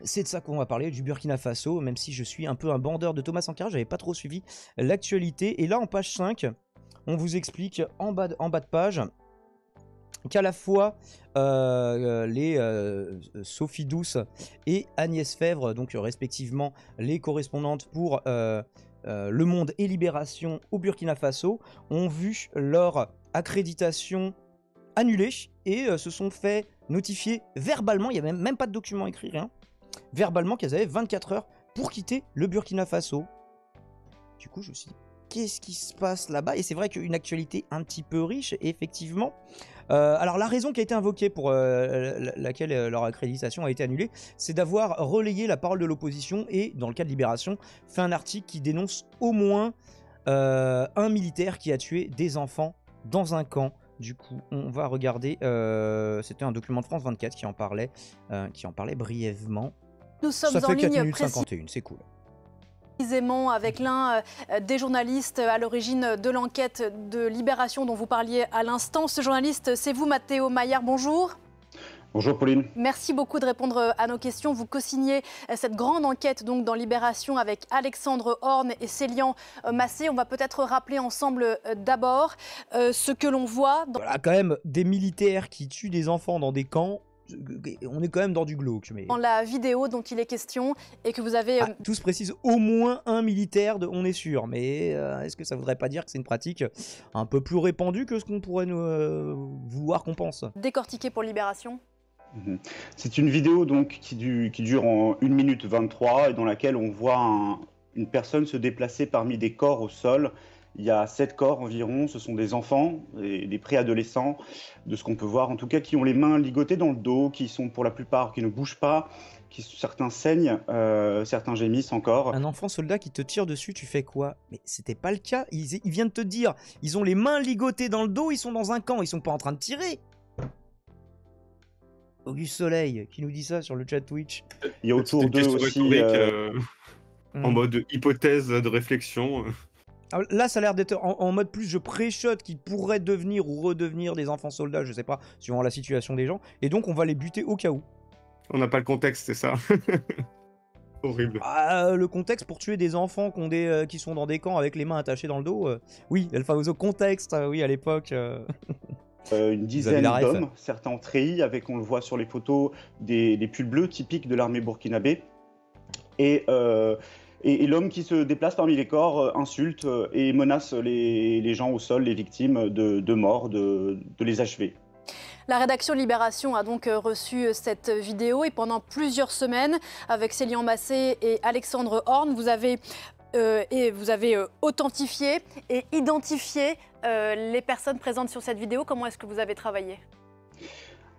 C'est de ça qu'on va parler, du Burkina Faso, même si je suis un peu un bandeur de Thomas Sankara, j'avais pas trop suivi l'actualité. Et là, en page 5, on vous explique en bas de page qu'à la fois Sophie Douce et Agnès Fèvre, donc respectivement les correspondantes pour Le Monde et Libération au Burkina Faso, ont vu leur accréditation annulée et se sont fait notifier verbalement, il n'y a même pas de document écrit, rien, verbalement qu'elles avaient 24 heures pour quitter le Burkina Faso. Du coup, je me suis dit, qu'est-ce qui se passe là-bas? Et c'est vrai qu'une actualité un petit peu riche, effectivement. Alors, la raison qui a été invoquée pour laquelle leur accréditation a été annulée, c'est d'avoir relayé la parole de l'opposition et, dans le cas de Libération, fait un article qui dénonce au moins un militaire qui a tué des enfants dans un camp. Du coup, on va regarder, c'était un document de France 24 qui en parlait brièvement. Nous sommes Ça fait en 4 ligne minutes 51, c'est cool. Précisément avec l'un des journalistes à l'origine de l'enquête de Libération dont vous parliez à l'instant. Ce journaliste, c'est vous, Matteo Maillard, bonjour. Bonjour Pauline. Merci beaucoup de répondre à nos questions. Vous co-signez cette grande enquête donc dans Libération avec Alexandre Horn et Célian Massé. On va peut-être rappeler ensemble d'abord ce que l'on voit. Voilà, quand même, des militaires qui tuent des enfants dans des camps, on est quand même dans du glauque. Mais... Dans la vidéo dont il est question et que vous avez... tous précisent au moins un militaire, on est sûr. Mais est-ce que ça voudrait pas dire que c'est une pratique un peu plus répandue que ce qu'on pourrait vouloir qu'on pense? Décortiqué pour Libération. C'est une vidéo donc qui dure en 1 minute 23 et dans laquelle on voit une personne se déplacer parmi des corps au sol. Il y a 7 corps environ, ce sont des enfants, des préadolescents, de ce qu'on peut voir en tout cas, qui ont les mains ligotées dans le dos, qui sont pour la plupart, qui ne bougent pas, certains saignent, certains gémissent encore. Un enfant soldat qui te tire dessus, tu fais quoi? Mais c'était pas le cas, il vient de te dire, ils ont les mains ligotées dans le dos, ils sont dans un camp, ils sont pas en train de tirer. Auguste Soleil qui nous dit ça sur le chat Twitch. Il y a autour d'eux aussi... en mode hypothèse de réflexion. Alors là, ça a l'air d'être en mode plus je pré-shot qui pourraient devenir ou redevenir des enfants soldats, je sais pas, suivant la situation des gens. Et donc, on va les buter au cas où. On n'a pas le contexte, c'est ça. Horrible. Le contexte pour tuer des enfants qui sont dans des camps avec les mains attachées dans le dos, oui, le fameux contexte, oui, à l'époque. Une dizaine d'hommes, certains en treillis, avec, on le voit sur les photos, des pulls bleus typiques de l'armée burkinabé. Et l'homme qui se déplace parmi les corps insulte et menace les gens au sol, les victimes de mort, de les achever. La rédaction Libération a donc reçu cette vidéo et pendant plusieurs semaines, avec Célian Massé et Alexandre Horn, vous avez authentifié et identifié les personnes présentes sur cette vidéo. Comment est-ce que vous avez travaillé ?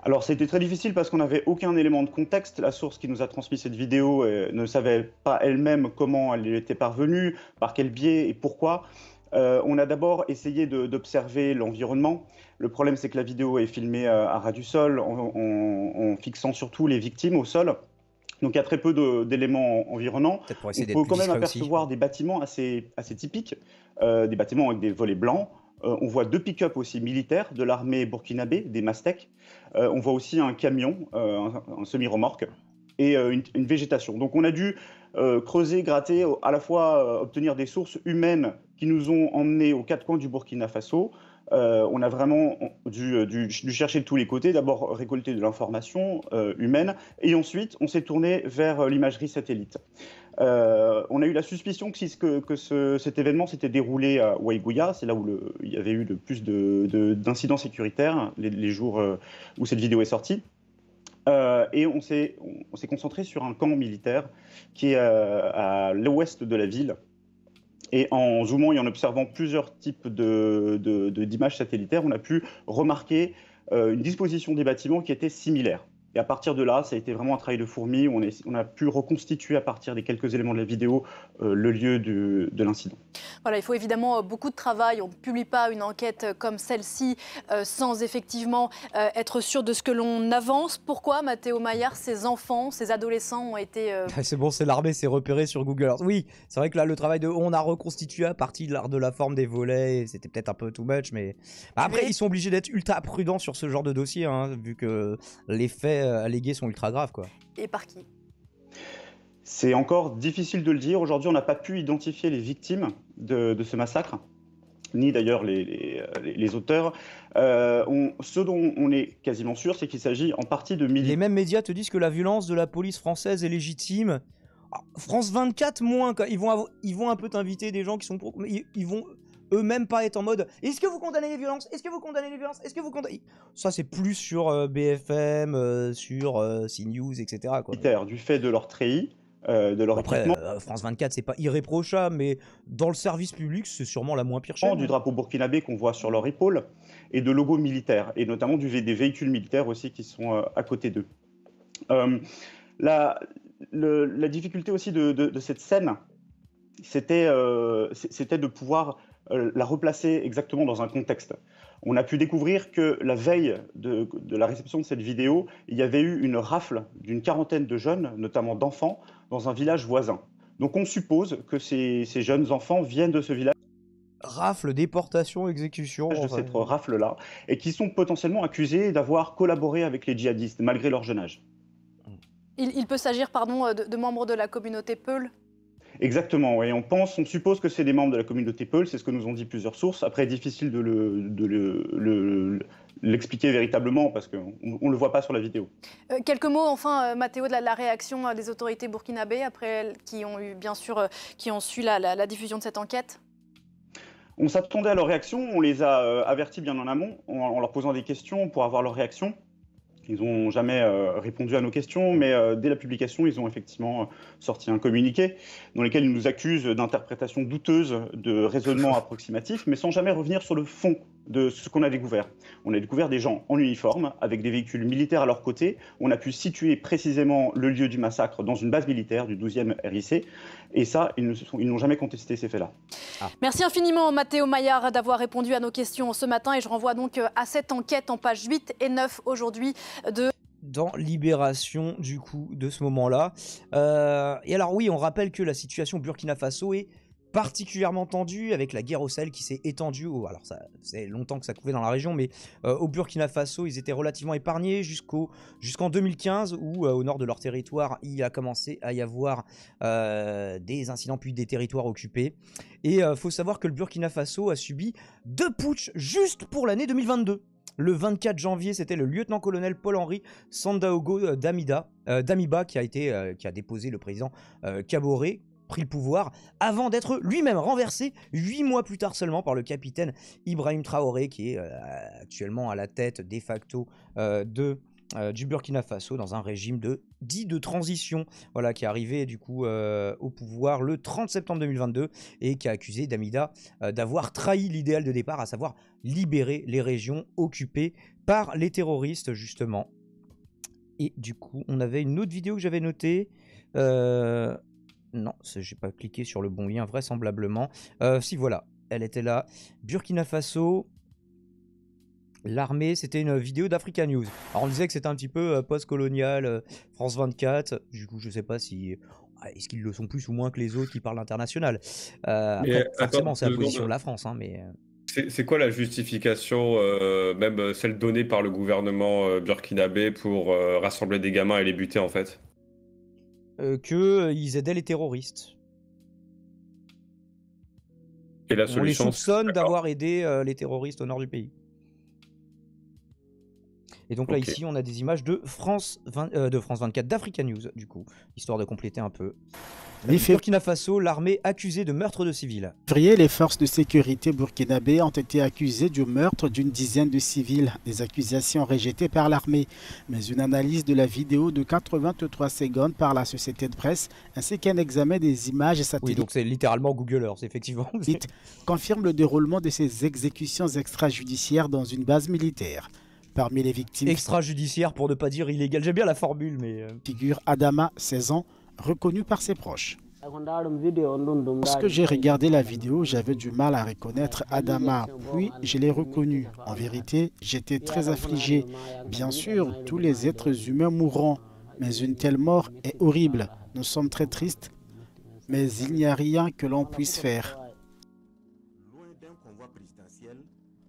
Alors, c'était très difficile parce qu'on n'avait aucun élément de contexte. La source qui nous a transmis cette vidéo ne savait pas elle-même comment elle était parvenue, par quel biais et pourquoi. On a d'abord essayé d'observer l'environnement. Le problème, c'est que la vidéo est filmée à ras du sol, en fixant surtout les victimes au sol. Donc, il y a très peu d'éléments environnants. On peut quand même apercevoir des bâtiments assez typiques, des bâtiments avec des volets blancs. On voit 2 pick-up aussi militaires de l'armée burkinabé, des Mastek. On voit aussi un camion, un semi-remorque, et une végétation. Donc on a dû creuser, gratter, à la fois obtenir des sources humaines qui nous ont emmenés aux 4 coins du Burkina Faso. On a vraiment dû chercher de tous les côtés, d'abord récolter de l'information humaine, et ensuite on s'est tourné vers l'imagerie satellite. On a eu la suspicion que cet événement s'était déroulé à Waiguya, c'est là où il y avait eu le plus d'incidents sécuritaires, les jours où cette vidéo est sortie. Et on s'est concentré sur un camp militaire qui est à l'ouest de la ville. Et en zoomant et en observant plusieurs types d'images satellitaires, on a pu remarquer une disposition des bâtiments qui était similaire. Et à partir de là, ça a été vraiment un travail de fourmi. On a pu reconstituer à partir des quelques éléments de la vidéo le lieu de l'incident. Voilà, il faut évidemment beaucoup de travail. On ne publie pas une enquête comme celle-ci sans effectivement être sûr de ce que l'on avance. Pourquoi, Matteo Maillard, ces enfants, ces adolescents ont été... C'est bon, c'est l'armée, c'est repéré sur Google Earth. Oui, c'est vrai que là, le travail on a reconstitué à partir de la forme des volets. C'était peut-être un peu too much, mais... Après, ils sont obligés d'être ultra prudents sur ce genre de dossier, hein, vu que les faits allégués sont ultra graves, quoi. Et par qui ? C'est encore difficile de le dire. Aujourd'hui, on n'a pas pu identifier les victimes de ce massacre, ni d'ailleurs les auteurs. Ce dont on est quasiment sûr, c'est qu'il s'agit en partie de militaires. Les mêmes médias te disent que la violence de la police française est légitime. Ah, France 24 moins, quoi. Ils vont un peu t'inviter des gens qui sont pour... Ils vont eux-mêmes pas être en mode « Est-ce que vous condamnez les violences? Est-ce que vous condamnez les violences? Est-ce que vous condamnez... » Ça, c'est plus sur BFM, sur CNews, etc. quoi. Militaires, du fait de leur treillis, de leur Après, équipement. France 24, c'est pas irréprochable, mais dans le service public, c'est sûrement la moins pire chaîne. Du drapeau burkinabé qu'on voit sur leur épaule et de logos militaires, et notamment des véhicules militaires aussi qui sont à côté d'eux. La difficulté aussi de cette scène, c'était de pouvoir la replacer exactement dans un contexte. On a pu découvrir que la veille de la réception de cette vidéo, il y avait eu une rafle d'une quarantaine de jeunes, notamment d'enfants, dans un village voisin. Donc on suppose que ces jeunes enfants viennent de ce village. Rafle, déportation, exécution. De cette rafle-là, et qui sont potentiellement accusés d'avoir collaboré avec les djihadistes, malgré leur jeune âge. Il peut s'agir, pardon, de membres de la communauté Peul? Exactement, oui. On suppose que c'est des membres de la communauté Peul, c'est ce que nous ont dit plusieurs sources. Après, difficile de l'expliquer véritablement parce qu'on ne le voit pas sur la vidéo. Quelques mots, enfin, Mathéo, de la réaction des autorités burkinabées après qui ont eu, bien sûr, qui ont su la diffusion de cette enquête. On s'attendait à leur réaction, on les a avertis bien en amont en leur posant des questions pour avoir leur réaction. Ils n'ont jamais répondu à nos questions, mais dès la publication, ils ont effectivement sorti un communiqué dans lequel ils nous accusent d'interprétations douteuses, de raisonnements approximatifs, mais sans jamais revenir sur le fond de ce qu'on a découvert. On a découvert des gens en uniforme, avec des véhicules militaires à leur côté. On a pu situer précisément le lieu du massacre dans une base militaire du 12e RIC. Et ça, ils n'ont jamais contesté ces faits-là. Merci infiniment, Mathéo Maillard, d'avoir répondu à nos questions ce matin. Et je renvoie donc à cette enquête en pages 8 et 9 aujourd'hui dans Libération, du coup, de ce moment-là. Et alors oui, on rappelle que la situation au Burkina Faso est particulièrement tendue avec la guerre au Sahel qui s'est étendue. Alors ça faisait longtemps que ça couvait dans la région, mais au Burkina Faso, ils étaient relativement épargnés jusqu'en 2015 où au nord de leur territoire, il a commencé à y avoir des incidents puis des territoires occupés. Et faut savoir que le Burkina Faso a subi 2 putschs juste pour l'année 2022. Le 24 janvier, c'était le lieutenant-colonel Paul-Henri Sandaogo Damiba qui a déposé le président Kaboré, pris le pouvoir, avant d'être lui-même renversé 8 mois plus tard seulement par le capitaine Ibrahim Traoré, qui est actuellement à la tête de facto du Burkina Faso dans un régime dit de transition, voilà, qui est arrivé du coup au pouvoir le 30 septembre 2022 et qui a accusé Damiba d'avoir trahi l'idéal de départ, à savoir libérer les régions occupées par les terroristes justement. Et du coup, on avait une autre vidéo que j'avais notée. Non, j'ai pas cliqué sur le bon lien vraisemblablement. Si, voilà, elle était là. Burkina Faso. L'armée, c'était une vidéo d'Africa News. Alors on disait que c'était un petit peu post-colonial, France 24. Du coup, je sais pas si... Est-ce qu'ils le sont plus ou moins que les autres qui parlent international après, forcément, c'est la position de la France. Hein, mais... C'est quoi la justification, même celle donnée par le gouvernement burkinabé pour rassembler des gamins et les buter en fait? Qu'ils aidaient les terroristes. Et la solution, on les soupçonne d'avoir aidé les terroristes au nord du pays. Et donc là, ici, on a des images de France 24, d'Africa News, du coup, histoire de compléter un peu. Burkina Faso, l'armée accusée de meurtre de civils. En février, les forces de sécurité burkinabées ont été accusées du meurtre d'une dizaine de civils. Des accusations rejetées par l'armée. Mais une analyse de la vidéo de 83 secondes par la société de presse, ainsi qu'un examen des images satellites. Oui, donc c'est littéralement Google Earth, effectivement. Confirme le déroulement de ces exécutions extrajudiciaires dans une base militaire. Parmi les victimes... Extrajudiciaire pour ne pas dire illégal. J'aime bien la formule, mais... Figure Adama, 16 ans, reconnu par ses proches. Lorsque j'ai regardé la vidéo, j'avais du mal à reconnaître Adama, puis je l'ai reconnu. En vérité, j'étais très affligé. Bien sûr, tous les êtres humains mourront, mais une telle mort est horrible. Nous sommes très tristes, mais il n'y a rien que l'on puisse faire.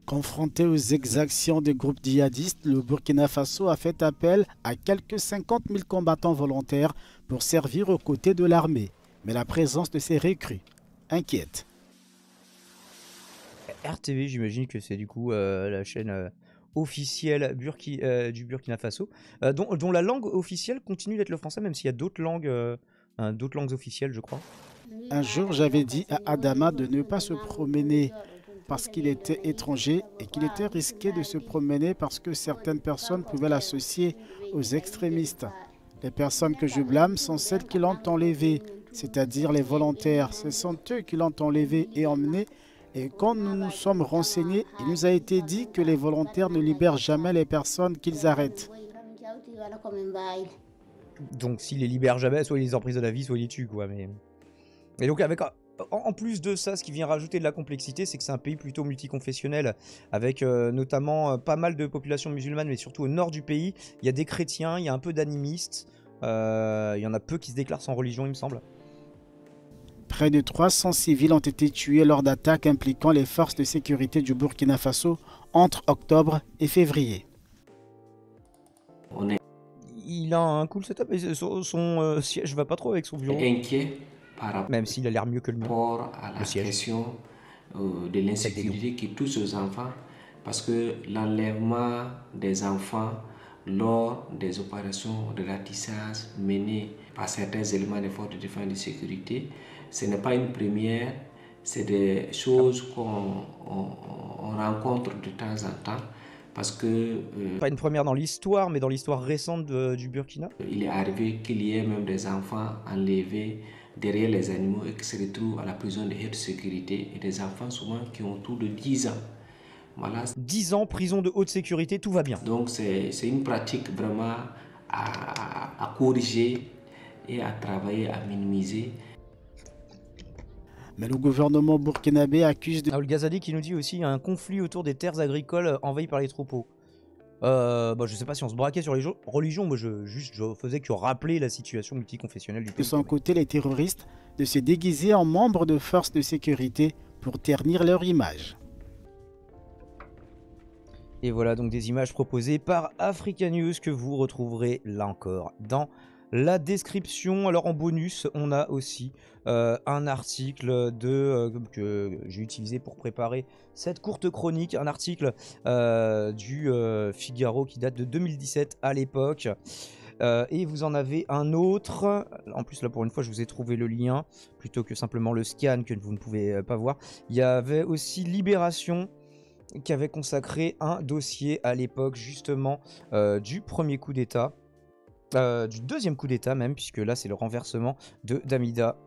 Confronté aux exactions des groupes djihadistes, le Burkina Faso a fait appel à quelques 50 000 combattants volontaires pour servir aux côtés de l'armée. Mais la présence de ces recrues inquiète. RTV, j'imagine que c'est du coup la chaîne officielle du Burkina Faso, dont la langue officielle continue d'être le français, même s'il y a d'autres langues officielles, je crois. Un jour, j'avais dit à Adama de ne pas se promener parce qu'il était étranger et qu'il était risqué de se promener parce que certaines personnes pouvaient l'associer aux extrémistes. Les personnes que je blâme sont celles qui l'ont enlevé, c'est-à-dire les volontaires. Ce sont eux qui l'ont enlevé et emmené. Et quand nous nous sommes renseignés, il nous a été dit que les volontaires ne libèrent jamais les personnes qu'ils arrêtent. Donc s'ils les libèrent jamais, soit ils les emprisonnent à vie, soit ils les tuent, quoi. Mais... Et donc en plus de ça, ce qui vient rajouter de la complexité, c'est que c'est un pays plutôt multiconfessionnel, avec notamment pas mal de populations musulmanes, mais surtout au nord du pays, il y a des chrétiens, il y a un peu d'animistes, il y en a peu qui se déclarent sans religion, il me semble. Près de 300 civils ont été tués lors d'attaques impliquant les forces de sécurité du Burkina Faso entre octobre et février. Il a un cool setup, et son siège va pas trop avec son bureau. Inquiet même s'il a l'air mieux que le mien. Par à la question de l'insécurité qui touche aux enfants, parce que l'enlèvement des enfants lors des opérations de ratissage menées par certains éléments des forces de défense et de sécurité, ce n'est pas une première, c'est des choses qu'on rencontre de temps en temps. Parce que, pas une première dans l'histoire, mais dans l'histoire récente du Burkina. Il est arrivé qu'il y ait même des enfants enlevés derrière les animaux et qui se retrouvent à la prison de haute sécurité, et des enfants souvent qui ont tout de 10 ans. Voilà. 10 ans, prison de haute sécurité, tout va bien. Donc c'est une pratique vraiment à corriger et à travailler, à minimiser. Mais le gouvernement burkinabé accuse de... El Ghazali qui nous dit aussi un conflit autour des terres agricoles envahies par les troupeaux. Je sais pas si on se braquait sur les religions, moi je faisais que rappeler la situation multiconfessionnelle du pays. De son côté, les terroristes de se déguiser en membres de forces de sécurité pour ternir leur image. Et voilà donc des images proposées par Africa News que vous retrouverez là encore dans la description. Alors en bonus, on a aussi un article que j'ai utilisé pour préparer cette courte chronique, un article du Figaro qui date de 2017 à l'époque. Et vous en avez un autre, en plus là pour une fois je vous ai trouvé le lien, plutôt que simplement le scan que vous ne pouvez pas voir. Il y avait aussi Libération qui avait consacré un dossier à l'époque justement du premier coup d'état. Du deuxième coup d'état même, puisque là c'est le renversement de Dhamida.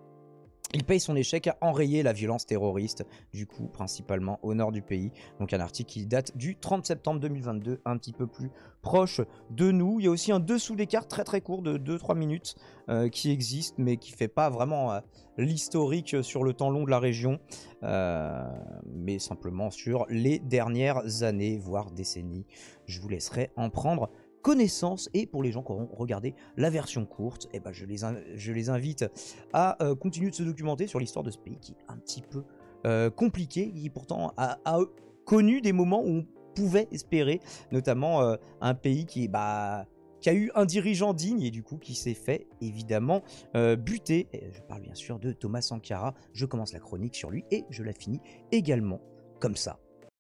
Il paye son échec à enrayer la violence terroriste, du coup principalement au nord du pays. Donc un article qui date du 30 septembre 2022, un petit peu plus proche de nous. Il y a aussi un dessous des cartes très très court de 2-3 minutes qui existe, mais qui fait pas vraiment l'historique sur le temps long de la région, mais simplement sur les dernières années, voire décennies. Je vous laisserai en prendre connaissance, et pour les gens qui auront regardé la version courte, eh ben je les invite à continuer de se documenter sur l'histoire de ce pays qui est un petit peu compliqué, qui pourtant a connu des moments où on pouvait espérer, notamment un pays qui a eu un dirigeant digne et du coup qui s'est fait évidemment buter. Et je parle bien sûr de Thomas Sankara. Je commence la chronique sur lui et je la finis également comme ça.